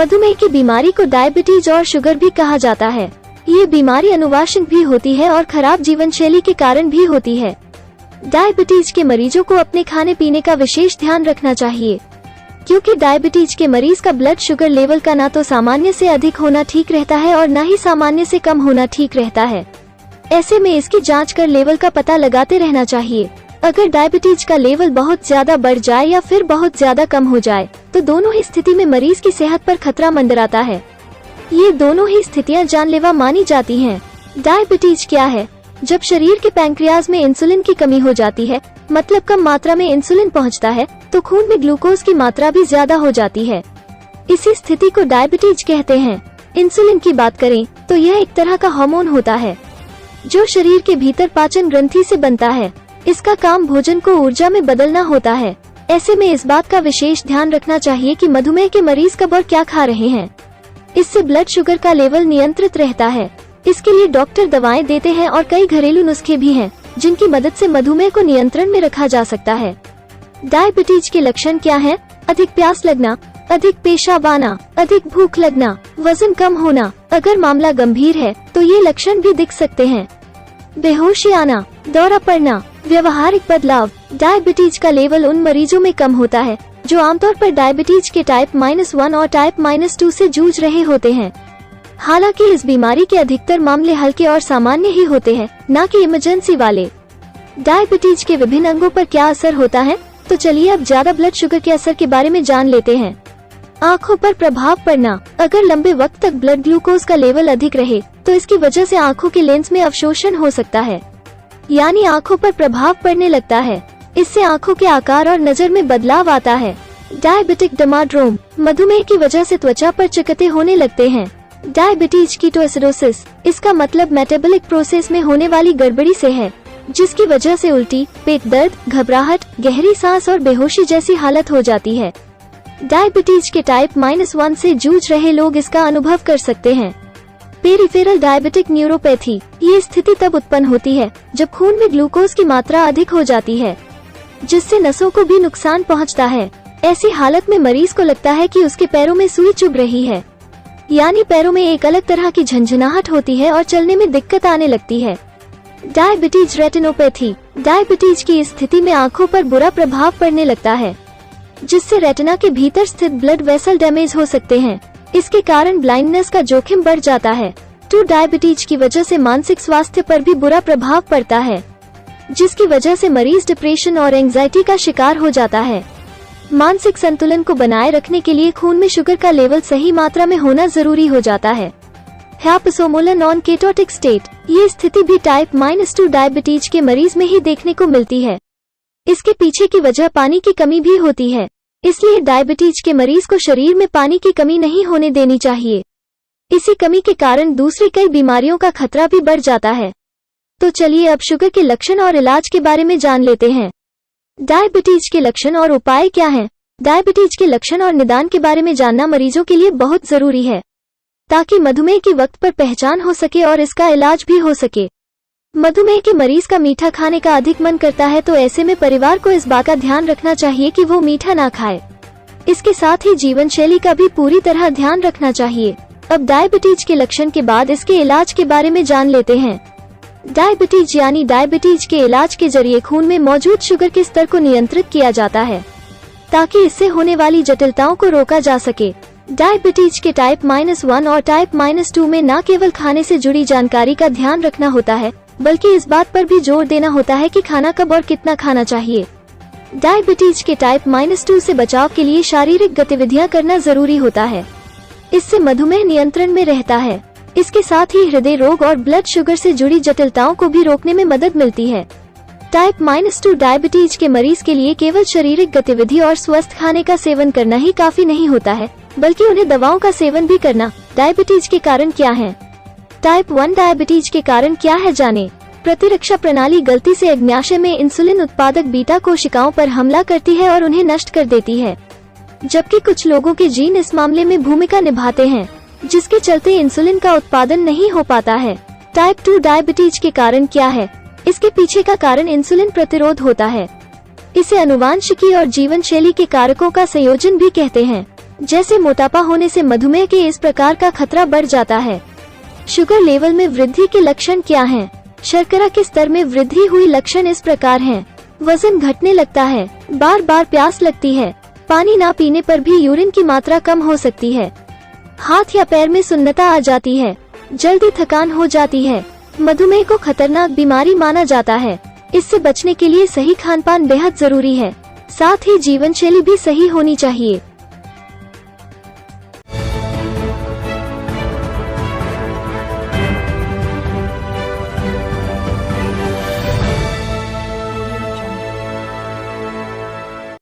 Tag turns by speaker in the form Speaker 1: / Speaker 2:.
Speaker 1: मधुमेह की बीमारी को डायबिटीज और शुगर भी कहा जाता है। ये बीमारी अनुवांशिक भी होती है और खराब जीवन शैली के कारण भी होती है। डायबिटीज के मरीजों को अपने खाने पीने का विशेष ध्यान रखना चाहिए, क्योंकि डायबिटीज के मरीज का ब्लड शुगर लेवल का ना तो सामान्य से अधिक होना ठीक रहता है और न ही सामान्य से कम होना ठीक रहता है। ऐसे में इसकी जांच कर लेवल का पता लगाते रहना चाहिए। अगर डायबिटीज का लेवल बहुत ज्यादा बढ़ जाए या फिर बहुत ज्यादा कम हो जाए तो दोनों ही स्थिति में मरीज की सेहत पर खतरा मंडराता है। ये दोनों ही स्थितियां जानलेवा मानी जाती हैं। डायबिटीज क्या है? जब शरीर के पैंक्रियाज में इंसुलिन की कमी हो जाती है, मतलब कम मात्रा में इंसुलिन पहुंचता है, तो खून में ग्लूकोज की मात्रा भी ज्यादा हो जाती है। इसी स्थिति को डायबिटीज कहते हैं। इंसुलिन की बात करें तो यह एक तरह का हार्मोन होता है जो शरीर के भीतर पाचन ग्रंथि से बनता है। इसका काम भोजन को ऊर्जा में बदलना होता है। ऐसे में इस बात का विशेष ध्यान रखना चाहिए कि मधुमेह के मरीज कब और क्या खा रहे हैं। इससे ब्लड शुगर का लेवल नियंत्रित रहता है। इसके लिए डॉक्टर दवाएं देते हैं और कई घरेलू नुस्खे भी हैं, जिनकी मदद से मधुमेह को नियंत्रण में रखा जा सकता है। डायबिटीज के लक्षण क्या हैं? अधिक प्यास लगना, अधिक पेशाब आना, अधिक भूख लगना, वजन कम होना। अगर मामला गंभीर है तो ये लक्षण भी दिख सकते हैं। बेहोशी आना, दौरा पड़ना, व्यवहारिक बदलाव। डायबिटीज का लेवल उन मरीजों में कम होता है जो आमतौर पर डायबिटीज के टाइप -1 और टाइप -2 से जूझ रहे होते हैं। हालांकि इस बीमारी के अधिकतर मामले हल्के और सामान्य ही होते हैं, न कि इमरजेंसी वाले। डायबिटीज के विभिन्न अंगों पर क्या असर होता है? तो चलिए अब ज्यादा ब्लड शुगर के असर के बारे में जान लेते हैं। आँखों पर प्रभाव पड़ना। अगर लंबे वक्त तक ब्लड ग्लूकोज का लेवल अधिक रहे तो इसकी वजह से आँखों के लेंस में अवशोषण हो सकता है, यानी आँखों पर प्रभाव पड़ने लगता है। इससे आँखों के आकार और नजर में बदलाव आता है। डायबिटिक डर्माड्रोम। मधुमेह की वजह से त्वचा पर चकत्ते होने लगते हैं। Diabetes ketoacidosis. इसका मतलब मेटाबॉलिक प्रोसेस में होने वाली गड़बड़ी से है, जिसकी वजह से उल्टी, पेट दर्द, घबराहट, गहरी सांस और बेहोशी जैसी हालत हो जाती है। डायबिटीज के टाइप -1 से जूझ रहे लोग इसका अनुभव कर सकते हैं। Peripheral diabetic neuropathy. ये स्थिति तब उत्पन्न होती है जब खून में ग्लूकोज की मात्रा अधिक हो जाती है, जिससे नसों को भी नुकसान पहुंचता है। ऐसी हालत में मरीज को लगता है कि उसके पैरों में सुई चुभ रही है, यानी पैरों में एक अलग तरह की झंझनाहट होती है और चलने में दिक्कत आने लगती है। Diabetes retinopathy. डायबिटीज की स्थिति में आँखों पर बुरा प्रभाव पड़ने लगता है, जिससे रेटिना के भीतर स्थित ब्लड वेसल डैमेज हो सकते हैं। इसके कारण ब्लाइंडनेस का जोखिम बढ़ जाता है। डायबिटीज की वजह से मानसिक स्वास्थ्य पर भी बुरा प्रभाव पड़ता है, जिसकी वजह से मरीज डिप्रेशन और एंजाइटी का शिकार हो जाता है। मानसिक संतुलन को बनाए रखने के लिए खून में शुगर का लेवल सही मात्रा में होना जरूरी हो जाता है। हाइपोसोमोलर नॉन केटोटिक स्टेट। ये स्थिति भी टाइप -2 डायबिटीज के मरीज में ही देखने को मिलती है। इसके पीछे की वजह पानी की कमी भी होती है, इसलिए डायबिटीज के मरीज को शरीर में पानी की कमी नहीं होने देनी चाहिए। इसी कमी के कारण दूसरी कई बीमारियों का खतरा भी बढ़ जाता है। तो चलिए अब शुगर के लक्षण और इलाज के बारे में जान लेते हैं। डायबिटीज के लक्षण और उपाय क्या हैं? डायबिटीज के लक्षण और निदान के बारे में जानना मरीजों के लिए बहुत जरूरी है, ताकि मधुमेह की वक्त पर पहचान हो सके और इसका इलाज भी हो सके। मधुमेह के मरीज का मीठा खाने का अधिक मन करता है, तो ऐसे में परिवार को इस बात का ध्यान रखना चाहिए कि वो मीठा ना खाए। इसके साथ ही जीवन शैली का भी पूरी तरह ध्यान रखना चाहिए। अब डायबिटीज के लक्षण के बाद इसके इलाज के बारे में जान लेते हैं। डायबिटीज यानी डायबिटीज के इलाज के जरिए खून में मौजूद शुगर के स्तर को नियंत्रित किया जाता है, ताकि इससे होने वाली जटिलताओं को रोका जा सके। डायबिटीज के टाइप -1 और टाइप -2 में न केवल खाने से जुड़ी जानकारी का ध्यान रखना होता है, बल्कि इस बात पर भी जोर देना होता है कि खाना कब और कितना खाना चाहिए। डायबिटीज के टाइप -2 से बचाव के लिए शारीरिक गतिविधियां करना जरूरी होता है। इससे मधुमेह नियंत्रण में रहता है। इसके साथ ही हृदय रोग और ब्लड शुगर से जुड़ी जटिलताओं को भी रोकने में मदद मिलती है। टाइप -2 डायबिटीज के मरीज के लिए केवल शारीरिक गतिविधि और स्वस्थ खाने का सेवन करना ही काफी नहीं होता है, बल्कि उन्हें दवाओं का सेवन भी करना। डायबिटीज के कारण क्या है? टाइप 1 डायबिटीज के कारण क्या है जाने। प्रतिरक्षा प्रणाली गलती से अग्न्याशय में इंसुलिन उत्पादक बीटा कोशिकाओं पर हमला करती है और उन्हें नष्ट कर देती है, जबकि कुछ लोगों के जीन इस मामले में भूमिका निभाते हैं, जिसके चलते इंसुलिन का उत्पादन नहीं हो पाता है। टाइप 2 डायबिटीज के कारण क्या है? इसके पीछे का कारण इंसुलिन प्रतिरोध होता है। इसे अनुवांशिकी और जीवन शैली के कारकों का संयोजन भी कहते हैं। जैसे मोटापा होने से मधुमेह के इस प्रकार का खतरा बढ़ जाता है। शुगर लेवल में वृद्धि के लक्षण क्या हैं? शर्करा के स्तर में वृद्धि हुई लक्षण इस प्रकार हैं। वजन घटने लगता है, बार बार प्यास लगती है, पानी ना पीने पर भी यूरिन की मात्रा कम हो सकती है, हाथ या पैर में सुन्नता आ जाती है, जल्दी थकान हो जाती है। मधुमेह को खतरनाक बीमारी माना जाता है। इससे बचने के लिए सही खान पान बेहद जरूरी है, साथ ही जीवन शैली भी सही होनी चाहिए।